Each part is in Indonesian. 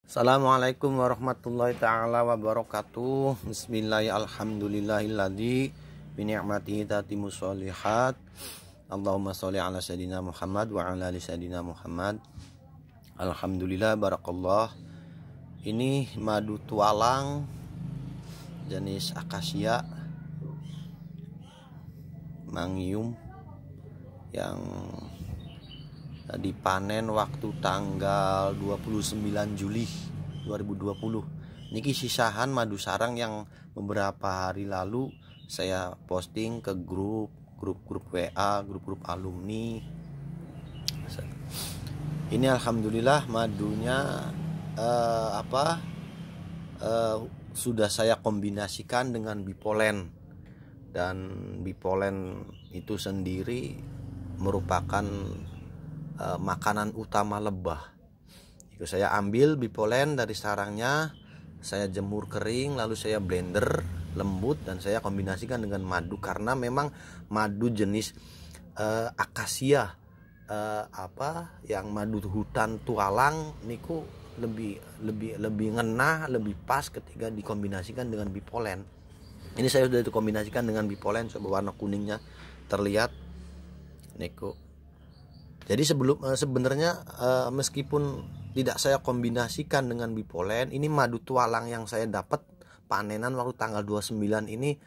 Assalamualaikum warahmatullahi ta'ala wabarakatuh. Bismillahirrahmanirrahim. Bini'matihi tatimu sholihat. Allahumma sholli ala sayyidina Muhammad wa ala ali sayyidina Muhammad. Alhamdulillah barakallah. Ini madu tualang jenis akasia mangium yang dipanen waktu tanggal 29 Juli 2020. Niki sisahan madu sarang yang beberapa hari lalu saya posting ke grup WA, grup alumni. Ini alhamdulillah madunya sudah saya kombinasikan dengan bipolen, dan bipolen itu sendiri merupakan makanan utama lebah. Itu saya ambil bipolen dari sarangnya, saya jemur kering, lalu saya blender lembut dan saya kombinasikan dengan madu, karena memang madu jenis akasia yang madu hutan tualang niku lebih ngena, lebih pas ketika dikombinasikan dengan bipolen. Ini saya sudah dikombinasikan dengan bipolen, coba warna kuningnya terlihat niku. Jadi sebenarnya meskipun tidak saya kombinasikan dengan bipolen, ini madu tualang yang saya dapat panenan waktu tanggal 29 ini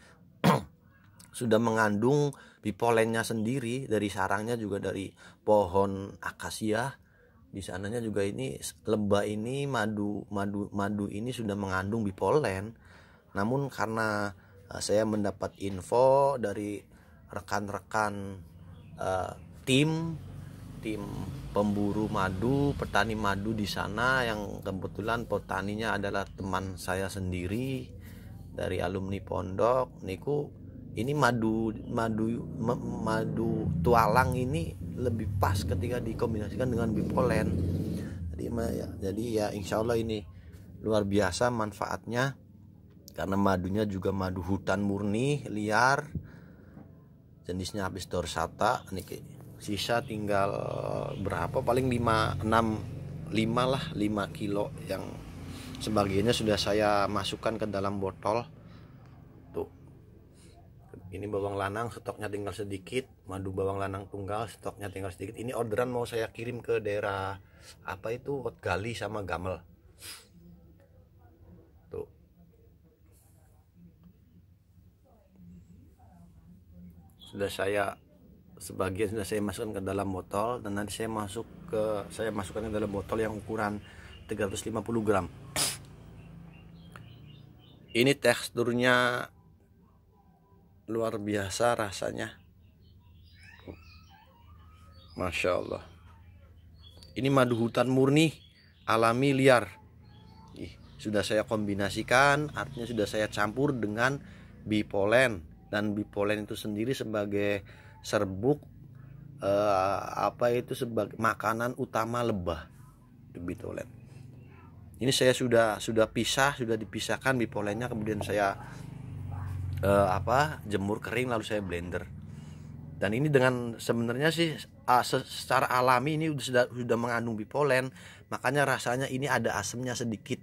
sudah mengandung bipolennya sendiri dari sarangnya, juga dari pohon akasia. Di sananya juga ini lebah ini madu ini sudah mengandung bipolen. Namun karena saya mendapat info dari rekan-rekan tim pemburu madu, petani madu di sana, yang kebetulan petaninya adalah teman saya sendiri dari alumni pondok niku. Ini madu tualang ini lebih pas ketika dikombinasikan dengan bipolen. Jadi ya insya Allah ini luar biasa manfaatnya, karena madunya juga madu hutan murni liar, jenisnya Apis dorsata. Niki sisa tinggal berapa, paling 5 kilo, yang sebagiannya sudah saya masukkan ke dalam botol. Tuh, ini bawang lanang stoknya tinggal sedikit, madu bawang lanang tunggal stoknya tinggal sedikit. Ini orderan mau saya kirim ke daerah Gali sama Gamel. Tuh, sebagian sudah saya masukkan ke dalam botol, dan nanti saya masukkan ke dalam botol yang ukuran 350 gram. Ini teksturnya luar biasa rasanya, Masya Allah. Ini madu hutan murni alami liar. Sudah saya kombinasikan, artinya sudah saya campur dengan bipolen, dan bipolen itu sendiri sebagai serbuk sebagai makanan utama lebah, bipolen. Ini saya sudah dipisahkan bipolennya, kemudian saya jemur kering, lalu saya blender. Dan ini dengan sebenarnya sih secara alami ini sudah mengandung bipolen, makanya rasanya ini ada asamnya sedikit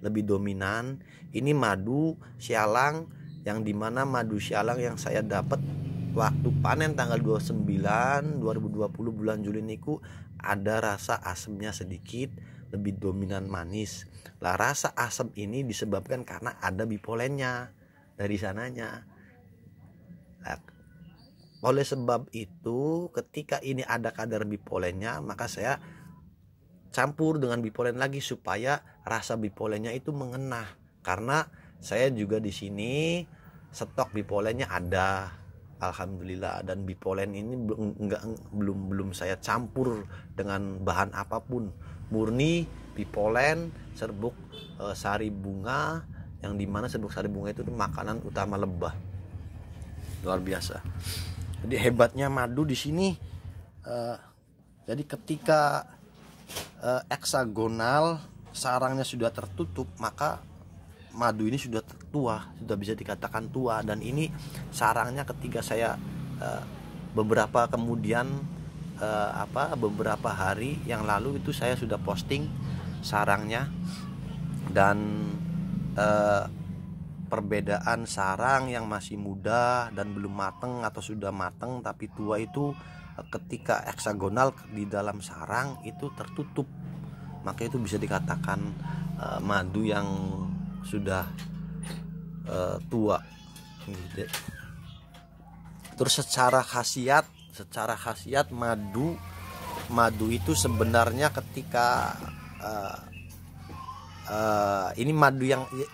lebih dominan. Ini madu sialang, yang dimana madu sialang yang saya dapat waktu panen tanggal 29 2020 bulan Juli niku ada rasa asamnya sedikit lebih dominan manis. Lah rasa asam ini disebabkan karena ada bipolennya dari sananya. Nah, oleh sebab itu ketika ini ada kadar bipolennya, maka saya campur dengan bipolen lagi supaya rasa bipolennya itu mengena. Karena saya juga di sini stok bipolennya ada, alhamdulillah, dan bipolen ini belum saya campur dengan bahan apapun, murni bipolen serbuk sari bunga, yang dimana serbuk sari bunga itu makanan utama lebah. Luar biasa. Jadi hebatnya madu di sini. Jadi ketika heksagonal sarangnya sudah tertutup, maka madu ini sudah tua, sudah bisa dikatakan tua. Dan ini sarangnya ketika saya beberapa hari yang lalu itu saya sudah posting sarangnya Dan perbedaan sarang yang masih muda dan belum mateng atau sudah mateng tapi tua itu ketika heksagonal di dalam sarang itu tertutup, maka itu bisa dikatakan madu yang sudah tua. Terus secara khasiat madu itu sebenarnya ketika ini madu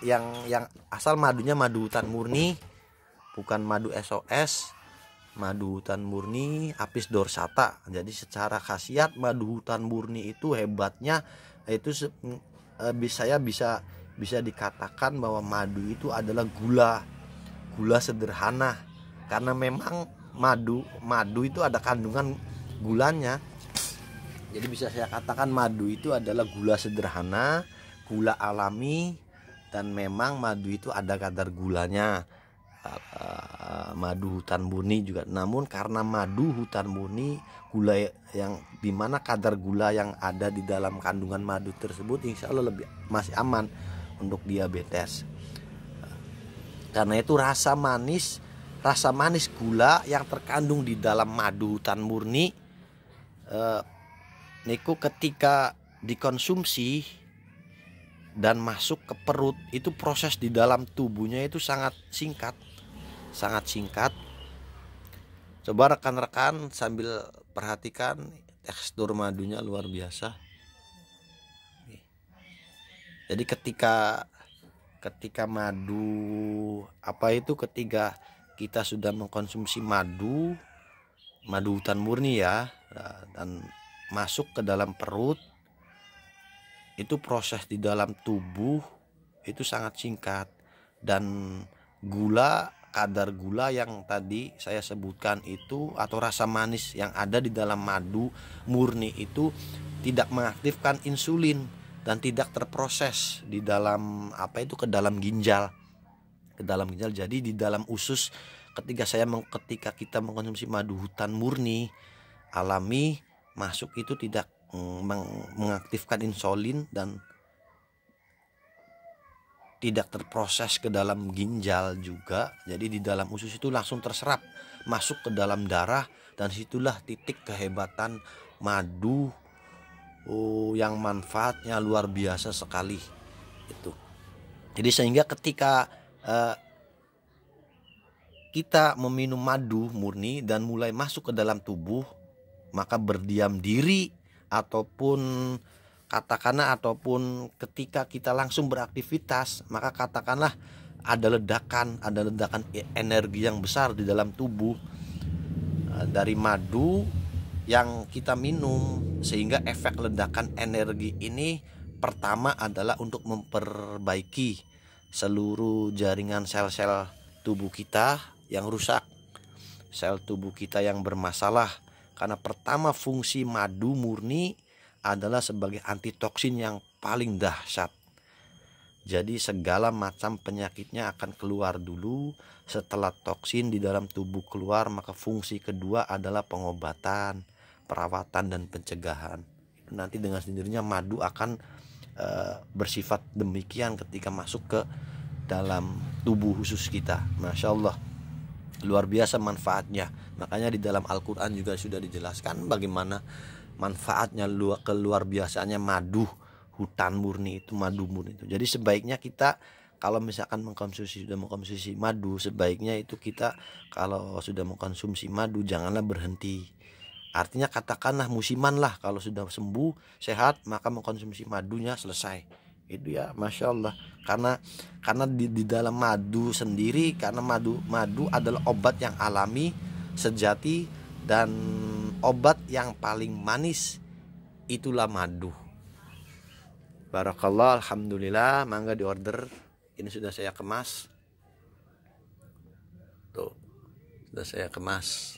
yang asal madunya madu hutan murni, bukan madu SOS, madu hutan murni Apis dorsata. Jadi secara khasiat madu hutan murni itu hebatnya itu saya bisa dikatakan bahwa madu itu adalah gula sederhana, karena memang madu itu ada kandungan gulanya. Jadi bisa saya katakan madu itu adalah gula sederhana, gula alami, dan memang madu itu ada kadar gulanya. Madu hutan murni juga. Namun karena madu hutan murni gula yang dimana kadar gula yang ada di dalam kandungan madu tersebut insya Allah masih aman untuk diabetes. Karena itu rasa manis gula yang terkandung di dalam madu hutan murni niku ketika dikonsumsi dan masuk ke perut itu proses di dalam tubuhnya itu sangat singkat. Coba rekan-rekan sambil perhatikan tekstur madunya luar biasa. Jadi ketika madu ketika kita sudah mengkonsumsi madu hutan murni ya, dan masuk ke dalam perut, itu proses di dalam tubuh itu sangat singkat, dan kadar gula yang tadi saya sebutkan itu atau rasa manis yang ada di dalam madu murni itu tidak mengaktifkan insulin dan tidak terproses di dalam ke dalam ginjal. Jadi di dalam usus ketika kita mengkonsumsi madu hutan murni alami masuk itu tidak mengaktifkan insulin dan tidak terproses ke dalam ginjal juga. Jadi di dalam usus itu langsung terserap masuk ke dalam darah, dan situlah titik kehebatan madu yang manfaatnya luar biasa sekali itu. Jadi sehingga ketika kita meminum madu murni dan mulai masuk ke dalam tubuh, maka berdiam diri ataupun ketika kita langsung beraktivitas, maka katakanlah ada ledakan energi yang besar di dalam tubuh dari madu yang kita minum, sehingga efek ledakan energi ini pertama adalah untuk memperbaiki seluruh jaringan sel-sel tubuh kita yang rusak, sel tubuh kita yang bermasalah. Karena pertama fungsi madu murni adalah sebagai antitoksin yang paling dahsyat. Jadi segala macam penyakitnya akan keluar dulu. Setelah toksin di dalam tubuh keluar, maka fungsi kedua adalah pengobatan, perawatan, dan pencegahan. Nanti dengan sendirinya madu akan bersifat demikian ketika masuk ke dalam tubuh khusus kita. Masya Allah, luar biasa manfaatnya. Makanya di dalam Al-Quran juga sudah dijelaskan bagaimana manfaatnya keluar biasanya madu hutan murni itu, madu murni itu. Jadi sebaiknya kita kalau misalkan sudah mengkonsumsi madu, sebaiknya itu kita kalau sudah mengkonsumsi madu janganlah berhenti. Artinya katakanlah musiman lah, kalau sudah sembuh sehat maka mengkonsumsi madunya selesai. Itu ya, masya Allah. Karena di dalam madu sendiri, karena madu adalah obat yang alami sejati dan obat yang paling manis itulah madu. Barakallah, alhamdulillah. Mangga diorder. Ini sudah saya kemas. Tuh, sudah saya kemas.